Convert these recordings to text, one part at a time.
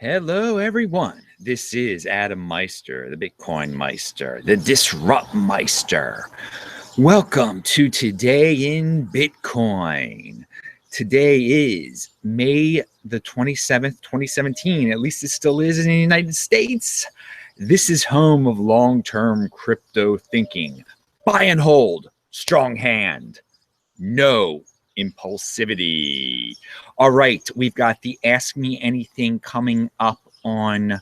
Hello, everyone. This is Adam Meister, the Bitcoin Meister, the Disrupt Meister. Welcome to Today in Bitcoin. Today is May the 27th, 2017. At least it still is in the United States. This is home of long-term crypto thinking. Buy and hold, strong hand, no impulsivity. All right, we've got the Ask Me Anything coming up on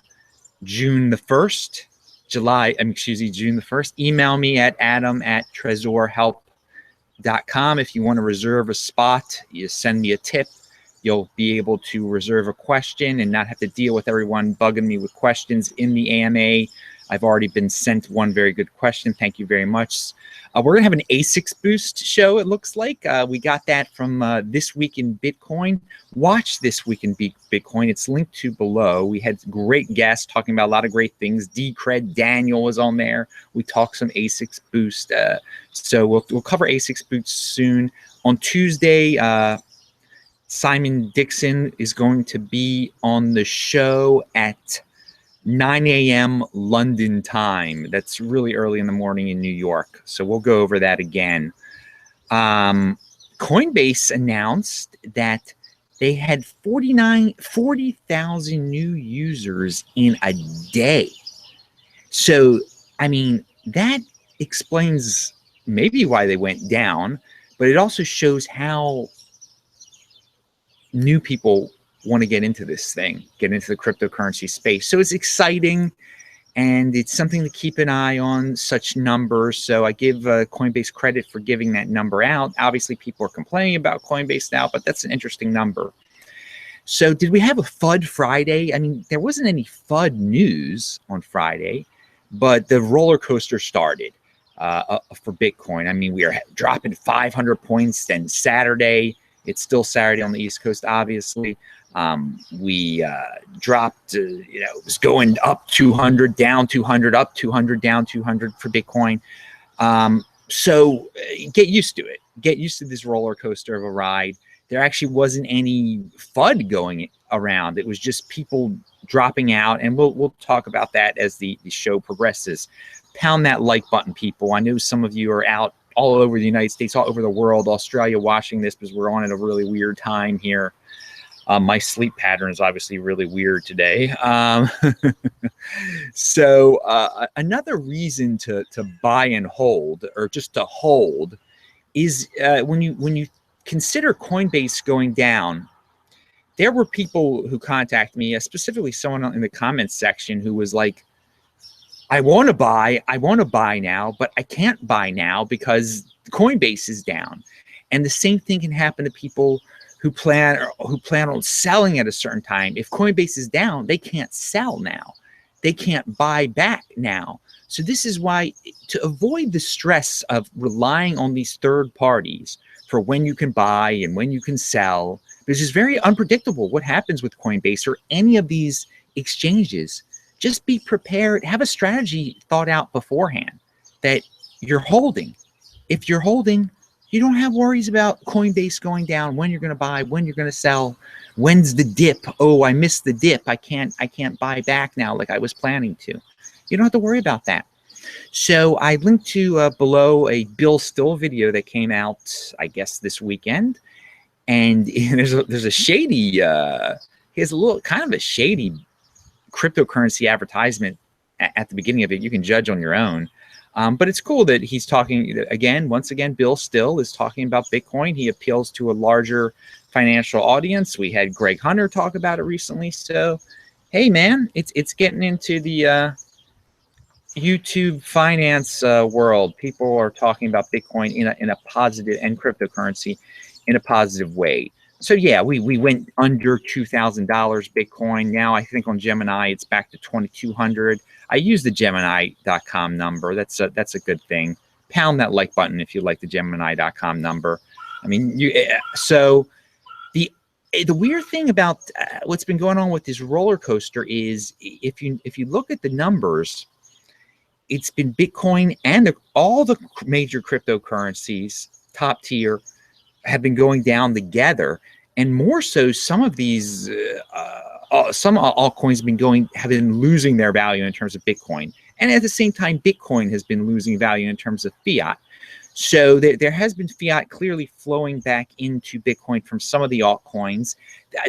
June the 1st. June the 1st. Email me at adam@tresorhelp.com. If you want to reserve a spot, you send me a tip. You'll be able to reserve a question and not have to deal with everyone bugging me with questions in the AMA. I've already been sent one very good question. Thank you very much. We're going to have an ASICs Boost show, it looks like. We got that from This Week in Bitcoin. Watch This Week in Bitcoin. It's linked to below. We had great guests talking about a lot of great things. Decred Daniel was on there. We talked some ASICs Boost. So we'll cover ASICs Boost soon. On Tuesday, Simon Dixon is going to be on the show at 9 a.m. London time. That's really early in the morning in New York. So we'll go over that again. Coinbase announced that they had 40,000 new users in a day. So, I mean, that explains maybe why they went down, but it also shows how new people want to get into this thing, get into the cryptocurrency space. So it's exciting, and it's something to keep an eye on, such numbers. So I give Coinbase credit for giving that number out. Obviously, people are complaining about Coinbase now, but that's an interesting number. So did we have a FUD Friday? I mean, there wasn't any FUD news on Friday, but the roller coaster started for Bitcoin. I mean, we are dropping 500 points. Then Saturday, it's still Saturday on the East Coast, obviously. We dropped, it was going up 200, down 200, up 200, down 200 for Bitcoin. So get used to it. Get used to this roller coaster of a ride. There actually wasn't any FUD going around. It was just people dropping out, and we'll talk about that as the show progresses. Pound that like button, people. I know some of you are out all over the United States, all over the world, Australia, watching this because we're on at a really weird time here. My sleep pattern is obviously really weird today. So another reason to buy and hold, or just to hold, is when you consider Coinbase going down. There were people who contacted me, specifically someone in the comments section who was like, I want to buy now, but I can't buy now because Coinbase is down. And the same thing can happen to people who plan on selling at a certain time. If Coinbase is down, they can't sell now. They can't buy back now. So this is why, to avoid the stress of relying on these third parties for when you can buy and when you can sell, because it's very unpredictable what happens with Coinbase or any of these exchanges. Just be prepared. Have a strategy thought out beforehand that you're holding. If you're holding, you don't have worries about Coinbase going down, when you're going to buy, when you're going to sell, when's the dip. Oh, I missed the dip. I can't buy back now like I was planning to. You don't have to worry about that. So I linked to below a Bill Still video that came out, I guess, this weekend. And there's a shady, he has a little kind of a shady cryptocurrency advertisement at the beginning of it. You can judge on your own. But it's cool that he's talking once again, Bill Still is talking about Bitcoin. He appeals to a larger financial audience. We had Greg Hunter talk about it recently. So, hey man, it's getting into the YouTube finance world. People are talking about Bitcoin in a positive, and cryptocurrency in a positive way. So yeah, we went under $2,000 Bitcoin. Now I think on Gemini it's back to 2,200. I use the Gemini.com number. That's a good thing. Pound that like button if you like the Gemini.com number. I mean, so the weird thing about what's been going on with this roller coaster is if you look at the numbers, it's been Bitcoin and all the major cryptocurrencies top tier have been going down together. and more so, some of these some altcoins have been losing their value in terms of Bitcoin, and at the same time, Bitcoin has been losing value in terms of fiat. So there has been fiat clearly flowing back into Bitcoin from some of the altcoins.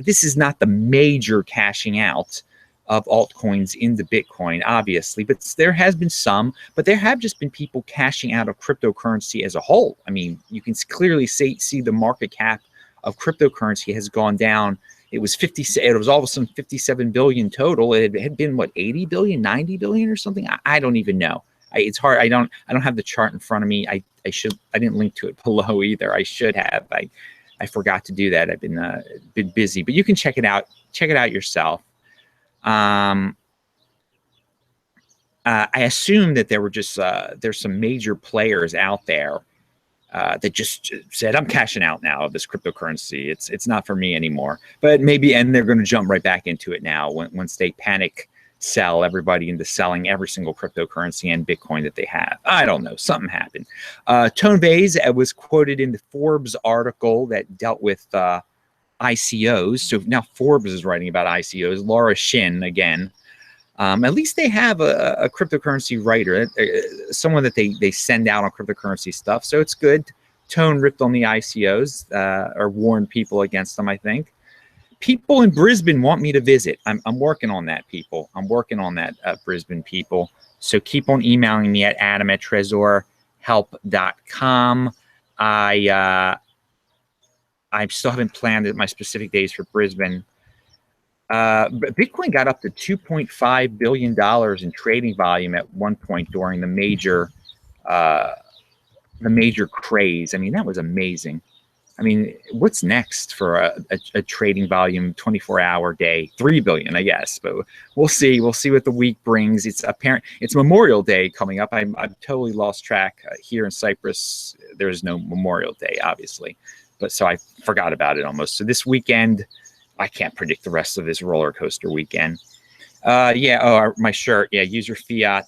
This is not the major cashing out of altcoins into Bitcoin, obviously, but there has been some, but there have just been people cashing out of cryptocurrency as a whole. I mean, you can clearly see the market cap of cryptocurrency has gone down. It was all of a sudden 57 billion total. It had been what, 80 billion, 90 billion or something. I don't even know. It's hard. I don't have the chart in front of me. I didn't link to it below either. I should have. I forgot to do that. I've been busy, but you can check it out. Check it out yourself. I assume that there were just there's some major players out there that just said, I'm cashing out now of this cryptocurrency. It's not for me anymore. But maybe, and they're going to jump right back into it now once they panic sell everybody into selling every single cryptocurrency and Bitcoin that they have. I don't know. Something happened. Coinbase was quoted in the Forbes article that dealt with ICOs. So now Forbes is writing about ICOs. Laura Shin again. At least they have a cryptocurrency writer, someone that they send out on cryptocurrency stuff. So it's good. Tone ripped on the ICOs or warned people against them, I think. People in Brisbane want me to visit. I'm working on that, people. I'm working on that, Brisbane people. So keep on emailing me at adam@tresorhelp.com. I still haven't planned my specific days for Brisbane. Bitcoin got up to $2.5 billion in trading volume at one point during the major craze. I mean, that was amazing. I mean, what's next for a trading volume 24-hour day? 3 billion, I guess, but we'll see. We'll see what the week brings. It's Memorial Day coming up. I've totally lost track. Here in Cyprus, there is no Memorial Day, obviously, but so I forgot about it almost. So this weekend, I can't predict the rest of this roller coaster weekend. Yeah. Oh, my shirt. Yeah. Use your fiat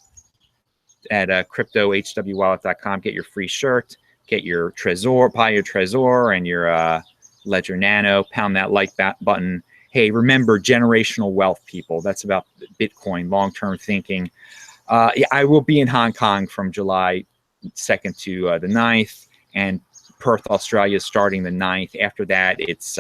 at cryptohwwallet.com. Get your free shirt. Get your Trezor, buy your Trezor and your Ledger Nano. Pound that like button. Hey, remember generational wealth, people. That's about Bitcoin, long-term thinking. Yeah, I will be in Hong Kong from July 2nd to the 9th, and Perth, Australia, starting the 9th. After that, it's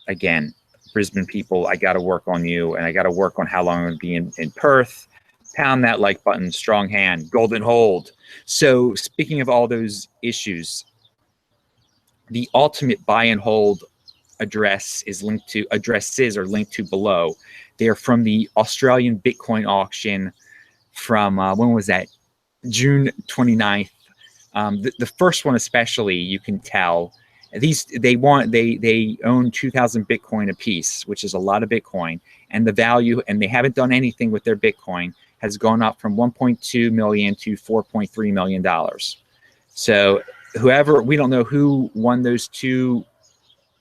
again, Brisbane people, I got to work on you, and I got to work on how long I'm going to be in Perth. Pound that like button, strong hand, golden hold. So speaking of all those issues, the ultimate buy and hold addresses are linked to below. They're from the Australian Bitcoin auction from, when was that? June 29th. The first one especially, you can tell, they own 2,000 Bitcoin apiece, which is a lot of Bitcoin, and the value, and they haven't done anything with their Bitcoin, has gone up from 1.2 million to 4.3 million dollars. So we don't know who won those two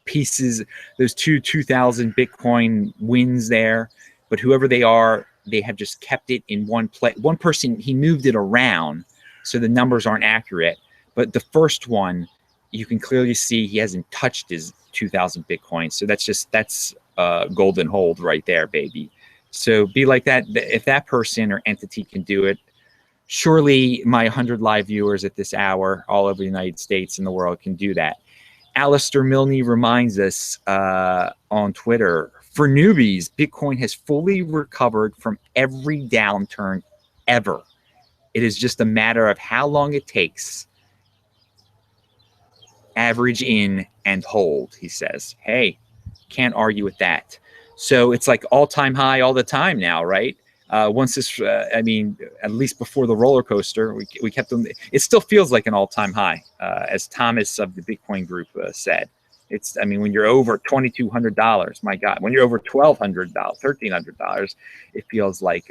pieces, those 2,000 Bitcoin wins there, but whoever they are, they have just kept it in one place. One person, he moved it around, so the numbers aren't accurate. But the first one, you can clearly see he hasn't touched his 2,000 Bitcoin. So that's golden hold right there, baby. So be like that. If that person or entity can do it, surely my 100 live viewers at this hour all over the United States and the world can do that. Alistair Milne reminds us on Twitter, for newbies, Bitcoin has fully recovered from every downturn ever. It is just a matter of how long it takes. Average in and hold, he says. Hey, can't argue with that. So it's like all-time high all the time now, right? Once this, I mean, at least before the roller coaster, we kept them. It still feels like an all-time high, as Thomas of the Bitcoin Group said. It's, I mean, when you're over $2,200, my God, when you're over $1,200, $1,300, it feels like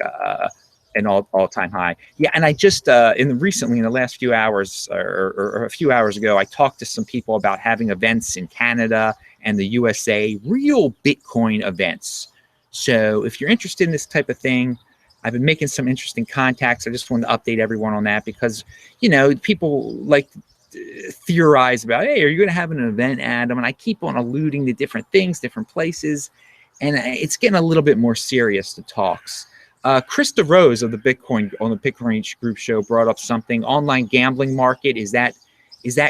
an all-time high. Yeah, and I just recently in the last few hours or a few hours ago, I talked to some people about having events in Canada and the USA, real Bitcoin events. So if you're interested in this type of thing, I've been making some interesting contacts. I just wanted to update everyone on that because, you know, people like theorize about, hey, are you going to have an event, Adam? And I keep on alluding to different things, different places, and it's getting a little bit more serious, the talks. Krista Rose of the Bitcoin on the Bitcoin Group show brought up something. Online gambling market, is that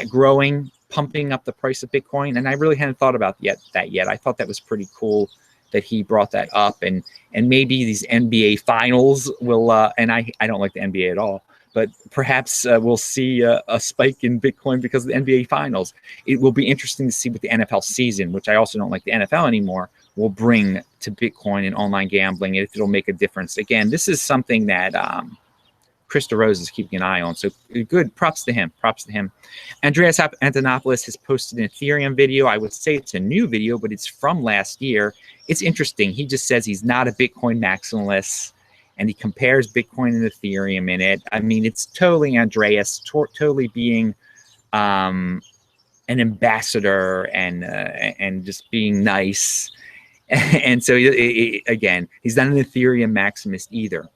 growing, pumping up the price of Bitcoin? And I really hadn't thought about that yet. I thought that was pretty cool that he brought that up, and maybe these NBA finals will. And I don't like the NBA at all, but perhaps we'll see a spike in Bitcoin because of the NBA finals. It will be interesting to see what the NFL season, which I also don't like the NFL anymore, will bring to Bitcoin and online gambling, and if it'll make a difference. Again, this is something that Krista Rose is keeping an eye on. So good, props to him, Andreas Antonopoulos has posted an Ethereum video. I would say it's a new video, but it's from last year. It's interesting. He just says he's not a Bitcoin maximalist, and he compares Bitcoin and Ethereum in it. I mean, it's totally Andreas, totally being an ambassador and just being nice. And so, again, he's not an Ethereum maximist either.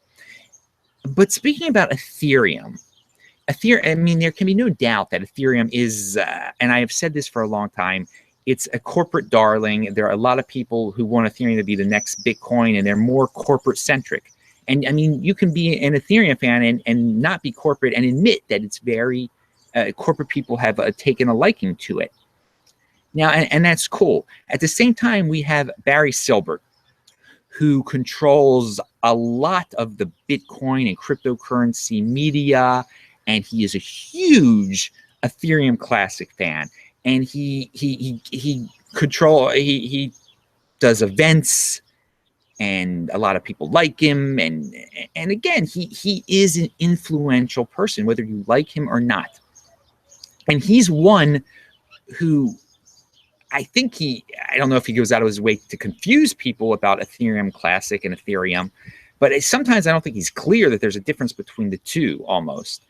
But speaking about Ethereum, I mean, there can be no doubt that Ethereum is, and I have said this for a long time, it's a corporate darling. There are a lot of people who want Ethereum to be the next Bitcoin, and they're more corporate-centric. And, I mean, you can be an Ethereum fan and not be corporate and admit that it's very, corporate people have taken a liking to it. Now, and that's cool. At the same time, we have Barry Silbert, who controls a lot of the Bitcoin and cryptocurrency media, and he is a huge Ethereum Classic fan. And he does events, and a lot of people like him. And again, he is an influential person, whether you like him or not. And he's one who, I think I don't know if he goes out of his way to confuse people about Ethereum Classic and Ethereum, but sometimes I don't think he's clear that there's a difference between the two almost.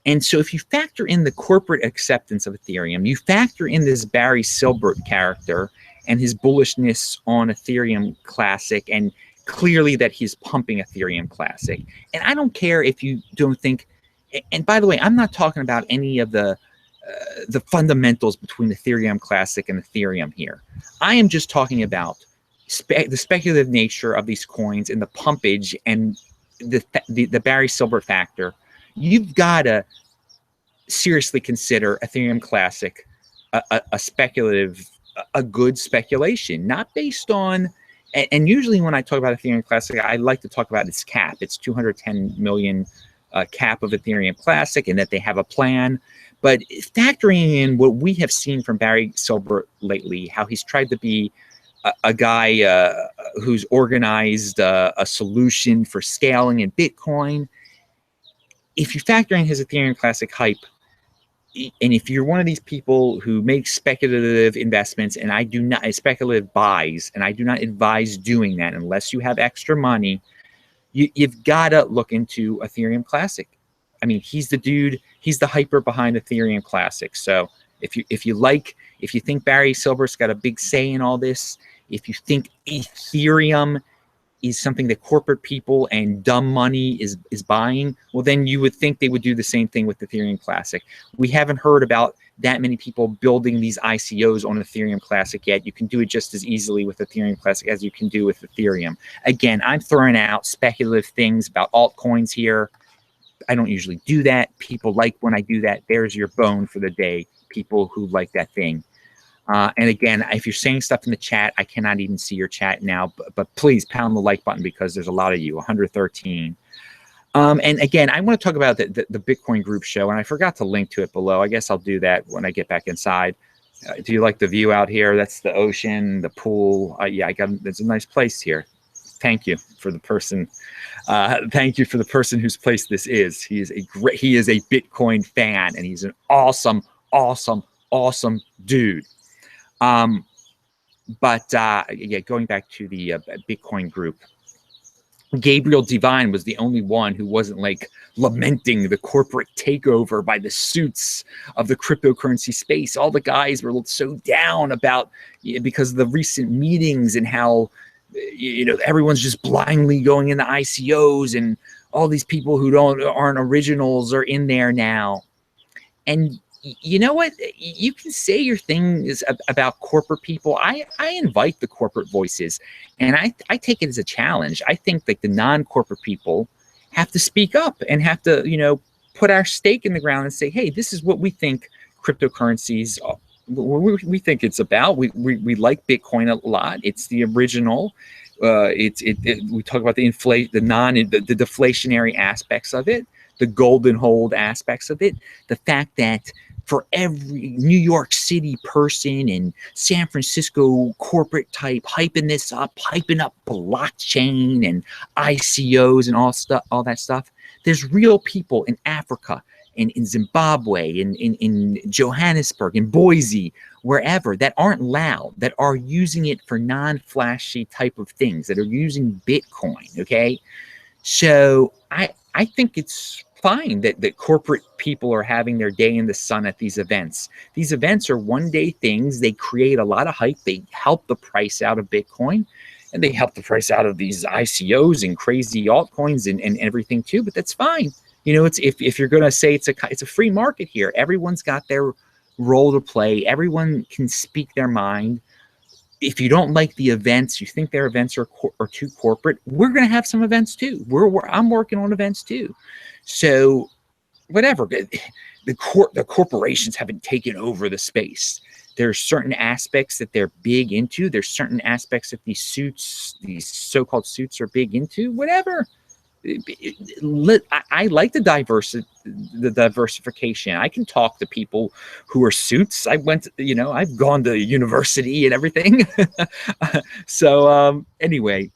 And so if you factor in the corporate acceptance of Ethereum, you factor in this Barry Silbert character and his bullishness on Ethereum Classic, and clearly that he's pumping Ethereum Classic. And I don't care if you don't think, and by the way, I'm not talking about any of the fundamentals between Ethereum Classic and Ethereum here. I am just talking about the speculative nature of these coins and the pumpage and the Barry Silbert factor. You've got to seriously consider Ethereum Classic a good speculation, not based on, and usually when I talk about Ethereum Classic, I like to talk about its cap. It's 210 million cap of Ethereum Classic, and that they have a plan. But factoring in what we have seen from Barry Silbert lately, how he's tried to be a guy who's organized a solution for scaling in Bitcoin, if you factor in his Ethereum Classic hype, and if you're one of these people who make speculative investments, and I do not, speculative buys, and I do not advise doing that unless you have extra money, you've got to look into Ethereum Classic. I mean, he's the dude, he's the hyper behind Ethereum Classic. So if you think Barry Silbert's got a big say in all this, if you think Ethereum is something that corporate people and dumb money is buying, well, then you would think they would do the same thing with Ethereum Classic. We haven't heard about that many people building these ICOs on Ethereum Classic yet. You can do it just as easily with Ethereum Classic as you can do with Ethereum. Again, I'm throwing out speculative things about altcoins here. I don't usually do that. People like when I do that. There's your bone for the day, people who like that thing. And again, if you're saying stuff in the chat, I cannot even see your chat now, but please pound the like button because there's a lot of you, 113. And again, I want to talk about the Bitcoin Group show, and I forgot to link to it below. I guess I'll do that when I get back inside. Do you like the view out here? That's the ocean, the pool. Yeah, there's a nice place here. Thank you for the person. Thank you for the person whose place this is. He is a Bitcoin fan, and he's an awesome, awesome, awesome dude. Yeah, going back to the Bitcoin Group, Gabriel Devine was the only one who wasn't like lamenting the corporate takeover by the suits of the cryptocurrency space. All the guys were so down about, because of the recent meetings and how, everyone's just blindly going into ICOs, and all these people who aren't originals are in there now. And you know what? You can say your thing is about corporate people. I invite the corporate voices, and I take it as a challenge. I think like the non-corporate people have to speak up and have to, put our stake in the ground and say, hey, this is what we think cryptocurrencies we think it's about. We like Bitcoin a lot. It's the original. We talk about the deflationary aspects of it, the golden hold aspects of it, the fact that for every New York City person and San Francisco corporate type hyping this up, hyping up blockchain and ICOs and all that stuff, there's real people in Africa, in Zimbabwe, in Johannesburg, in Boise, wherever, that aren't loud, that are using it for non-flashy type of things, that are using Bitcoin, okay? So I think it's fine that corporate people are having their day in the sun at these events. These events are one-day things. They create a lot of hype. They help the price out of Bitcoin, and they help the price out of these ICOs and crazy altcoins and everything too, but that's fine. It's if you're going to say it's a free market here, everyone's got their role to play. Everyone can speak their mind. If you don't like the events, you think their events are too corporate, we're going to have some events too. I'm working on events too. So whatever, the corporations haven't taken over the space. There's certain aspects that they're big into. There's certain aspects that these so-called suits are big into. Whatever. I like the diversification. I can talk to people who are suits. I've gone to university and everything. So anyway,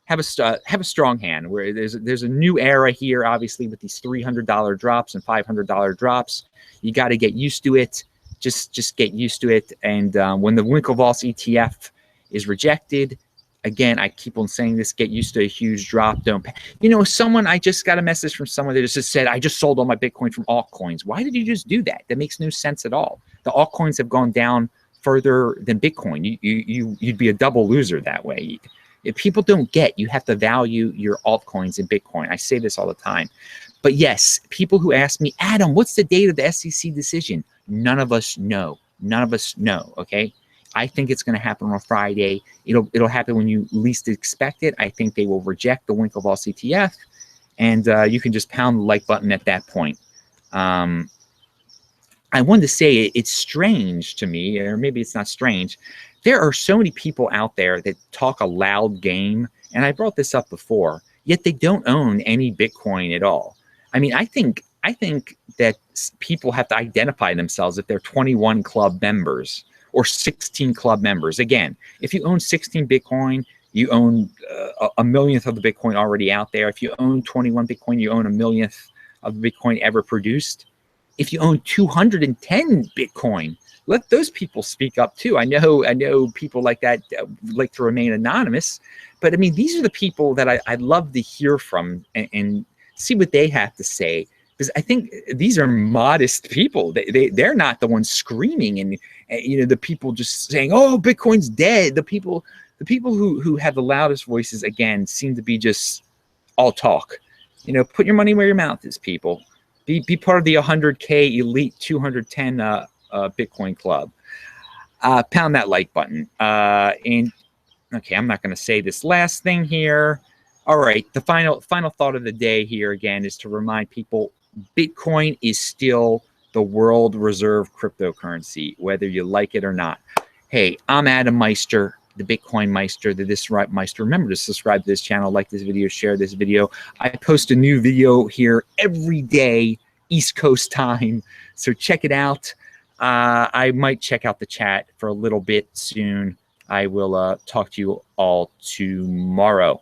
have a strong hand. Where there's a new era here, obviously, with these $300 drops and $500 drops. You got to get used to it. Just get used to it. And when the Winklevoss ETF is rejected, again, I keep on saying this, get used to a huge drop. I just got a message from someone that just said, I just sold all my Bitcoin from altcoins. Why did you just do that? That makes no sense at all. The altcoins have gone down further than Bitcoin. You'd be a double loser that way. If people don't get, you have to value your altcoins in Bitcoin. I say this all the time. But yes, people who ask me, Adam, what's the date of the SEC decision? None of us know. None of us know, okay? I think it's going to happen on Friday. It'll happen when you least expect it. I think they will reject the Winklevoss ETF, and you can just pound the like button at that point. I wanted to say it's strange to me, or maybe it's not strange. There are so many people out there that talk a loud game, and I brought this up before, yet they don't own any Bitcoin at all. I mean, I think that people have to identify themselves if they're 21 club members or 16 club members. Again, if you own 16 Bitcoin, you own a millionth of the Bitcoin already out there. If you own 21 Bitcoin, you own a millionth of the Bitcoin ever produced. If you own 210 Bitcoin, let those people speak up too. I know people like that like to remain anonymous, but I mean, these are the people that I'd love to hear from and see what they have to say. Because I think these are modest people. They're not the ones screaming and the people just saying, "Oh, Bitcoin's dead." The people who have the loudest voices, again, seem to be just all talk. Put your money where your mouth is, people. Be part of the 100K elite 210 Bitcoin club. Pound that like button. And okay, I'm not going to say this last thing here. All right, the final thought of the day here again is to remind people, Bitcoin is still the world reserve cryptocurrency, whether you like it or not. Hey, I'm Adam Meister, the Bitcoin Meister, the This Right Meister. Remember to subscribe to this channel, like this video, share this video. I post a new video here every day, East Coast time, so check it out. I might check out the chat for a little bit soon. I will talk to you all tomorrow.